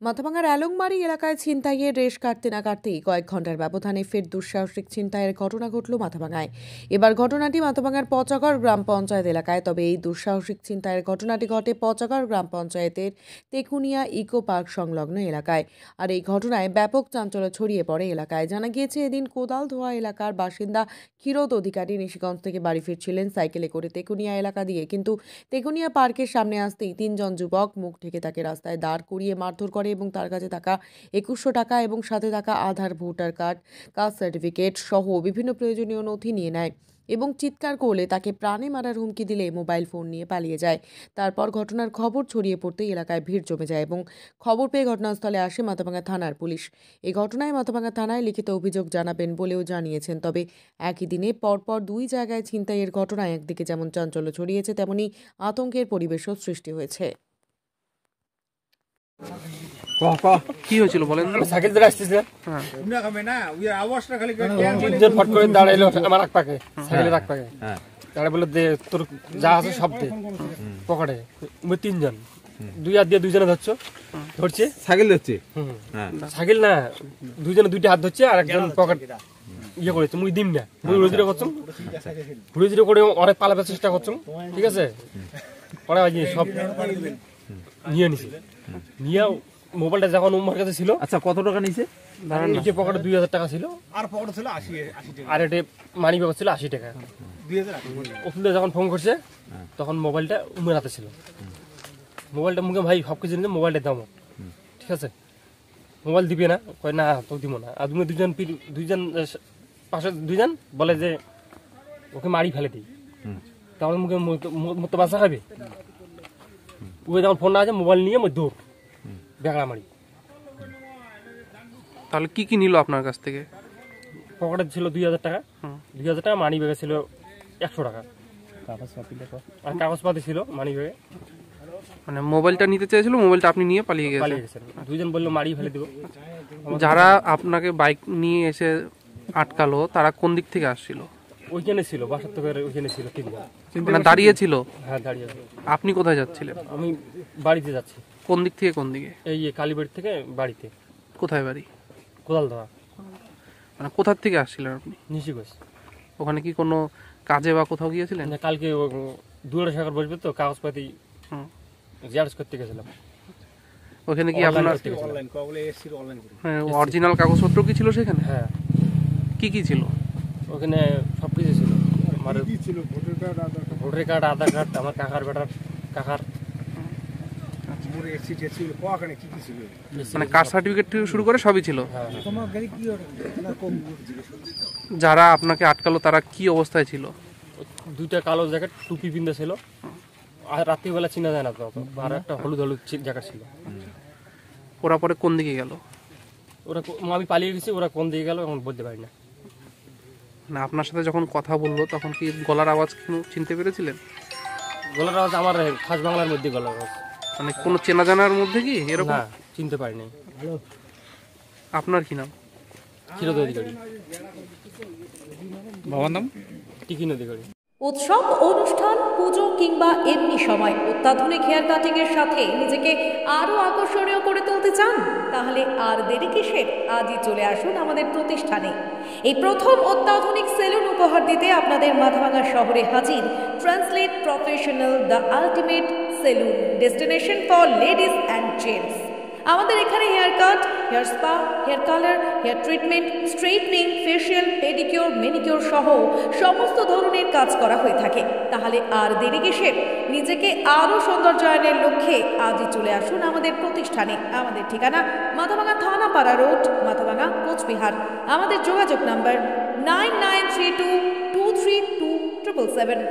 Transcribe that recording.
মাথাভাঙার অ্যালংমারি এলাকায় ছিনতাইয়ের রেশ কাটতে না কাটতেই কয়েক ঘন্টার ব্যবধানে ফের দুঃসাহসিক ছিনতাইয়ের ঘটনা ঘটল মাথাভাঙায়। এবার ঘটনাটি মাথাভাঙার পচাগড় গ্রাম পঞ্চায়েত এলাকায়। তবে এই দুঃসাহসিক ছিনতাইয়ের ঘটনাটি ঘটে পচাগড় গ্রাম পঞ্চায়েতের তেকুনিয়া ইকো পার্ক সংলগ্ন এলাকায়। আর এই ঘটনায় ব্যাপক চাঞ্চল্য ছড়িয়ে পড়ে এলাকায়। জানা গিয়েছে, এদিন কোদালধোয়া এলাকার বাসিন্দা ক্ষীরোদ অধিকারী নিশিগঞ্জ থেকে বাড়ি ফিরছিলেন সাইকেলে করে তেকুনিয়া এলাকা দিয়ে। কিন্তু তেকুনিয়া পার্কের সামনে আসতেই তিনজন যুবক মুখ ঢেকে তাকে রাস্তায় দাঁড় করিয়ে মারধর করে এবং তার কাছে থাকা 2100 টাকা এবং সাথে থাকা আধার, ভোটার কার্ড, কাস্ট সার্টিফিকেট সহ বিভিন্ন প্রয়োজনীয় নথি নিয়ে নেয় এবং চিৎকার করলে তাকে প্রাণে মারার হুমকি দিলে মোবাইল ফোন নিয়ে পালিয়ে যায়। তারপর ঘটনার খবর ছড়িয়ে পড়তেই এলাকায় ভিড় জমে যায় এবং খবর পেয়ে ঘটনাস্থলে আসে মাথাভাঙা থানার পুলিশ। এই ঘটনায় মাথাভাঙা থানায় লিখিত অভিযোগ জানাবেন বলেও জানিয়েছেন। তবে একই দিনে পরপর দুই জায়গায় ছিনতাইয়ের ঘটনায় একদিকে যেমন চাঞ্চল্য ছড়িয়েছে, তেমনি আতঙ্কের পরিবেশও সৃষ্টি হয়েছে। কি হয়েছিল বলেন? সাইকেল ধরে আসতেছে, তিনজন ফট করে দাঁড়াইলো আমার এক পাকে, সাইকেলের এক পাকে দাঁড়ায় বলে দে তোর যা আছে সব দে পকেটে। তিনজন দুই হাত দিয়ে দুইজনে ধরছে সাইকেল ধরছে, সাইকেল না দুইজনে দুইটা হাত ধরছে আর একজন পকেট ইয়ে করেছে। মুই দিম না, মুই হুড়োজিরে করছুম, হুড়োজিরে করে অনেক পালাবার চেষ্টা করছুম, ঠিক আছে। পরে সব নিয়ে নিছি, নিয়ে মোবাইলটা যখন উম্মার কাছে ছিল। আচ্ছা, কত টাকা নিছে? নিচে পকেটে 2000 টাকা ছিল, আর পকেটে ছিল 80 আর এটা মানি ব্যাগ ছিল 80 টাকা। 2000 যখন ফোন করছে তখন মোবাইলটা উমের হাতে ছিল। মোবাইলটা মুখে ভাই সব কিছু নিয়ে মোবাইলটা দাম, ঠিক আছে। মোবাইল দিবে না, কয় না তো দিব না। আর তুমি দুইজন পাশে দুইজন বলে যে ওকে মারি ফেলে দিই, তাহলে মুখে মতো বাসা খাবে। ওই যখন ফোন না আছে মোবাইল নিয়ে দৌড় বেগড়া মারি। তাহলে কি কি নিল আপনার কাছ থেকে? পকেটে ছিল 2000 টাকা, 2000 টাকা, মানি ব্যাগে ছিল 100 টাকা, আর কাগজপাতি ছিল মানি ব্যাগে। মানে মোবাইলটা নিতে চেয়েছিল, মোবাইলটা আপনি নিয়ে পালিয়ে গেছেন। দুইজন বললো মারি ফেলে দিব। যারা আপনাকে বাইক নিয়ে এসে আটকালো তারা কোন দিক থেকে আসছিল? ওইখানে ছিল, বাসার থেকে ওইখানে ছিল তিনজন। মানে দাঁড়িয়ে ছিল? হ্যাঁ দাঁড়িয়ে ছিল। আপনি কোথায় যাচ্ছিলেন? আমি বাড়িতে যাচ্ছি। কোন দিক থেকে কোন দিকে? এই কালীবাড়ি থেকে বাড়িতে। কোথায় বাড়ি? কোদালধোয়া। মানে কোথার থেকে আসছিলেন আপনি? নিশিগঞ্জ। ওখানে কি কোনো কাজে বা কোথাও গিয়েছিলেন? কালকে দুয়ারে সাগর বসবে তো, কাগজপাতি জেরক্স করতে গেছিলাম। ওখানে কি আপনার অরিজিনাল কাগজপত্র কি ছিল সেখানে? হ্যাঁ। কি কি ছিল ওখানে? সবকিছু ছিল। আমার ভোটার কার্ড, আধার কার্ড, আমার কাকার বেটার কাকার, মানে কাস্ট সার্টিফিকেট থেকে শুরু করে সবই ছিল। যারা আপনাকে আটকালো তারা কি অবস্থায় ছিল? দুইটা কালো জ্যাকেট, টুপি পিন্ধে ছিল, আর রাত্রিবেলা চিনা যায় না তো, আর একটা হলুদ হলুদ জ্যাকেট ছিল। ওরা পরে কোন দিকে গেল? ওরা আমি পালিয়ে গেছি, ওরা কোন দিকে গেল এখন বলতে পারি না। না, আপনার সাথে যখন কথা বললো তখন কি গলার আওয়াজ চিনতে পেরেছিলেন? গলার আওয়াজ আমার খাস বাংলার মধ্যে গলার আওয়াজ। মানে কোনো চেনা জানার মধ্যে কি এরকম? না, চিনতে পারিনি। আপনার কি নাম? ক্ষীরোদ অধিকারী। বাবার নাম? টিকিন অধিকারী। উৎসব, অনুষ্ঠান, পুজো কিংবা এমনি সময় অত্যাধুনিক হেয়ার কাটিং এর সাথে নিজেকে আরো আকর্ষণীয় করে তুলতে চান? তাহলে আর দেরি কিসের? আজই চলে আসুন আমাদের প্রতিষ্ঠানে। এই প্রথম অত্যাধুনিক সেলুন উপহার দিতে আপনাদের মাথাভাঙা শহরে হাজির translate professional, the ultimate salon, destination for ladies and gents. আমাদের এখানে hair cut, hair spa, hair colour, hair treatment, straightening, facial, pedicure, manicure সহ সমস্ত ধরনের কাজ করা হয়ে থাকে। তাহলে আর দেরি কিসের? নিজেকে আরও সৌন্দর্যায়নের লক্ষ্যে আজই চলে আসুন আমাদের প্রতিষ্ঠানে। আমাদের ঠিকানা মাথাভাঙা থানাপাড়া রোড, মাথাভাঙা, কোচবিহার। আমাদের যোগাযোগ নাম্বার 9932232777।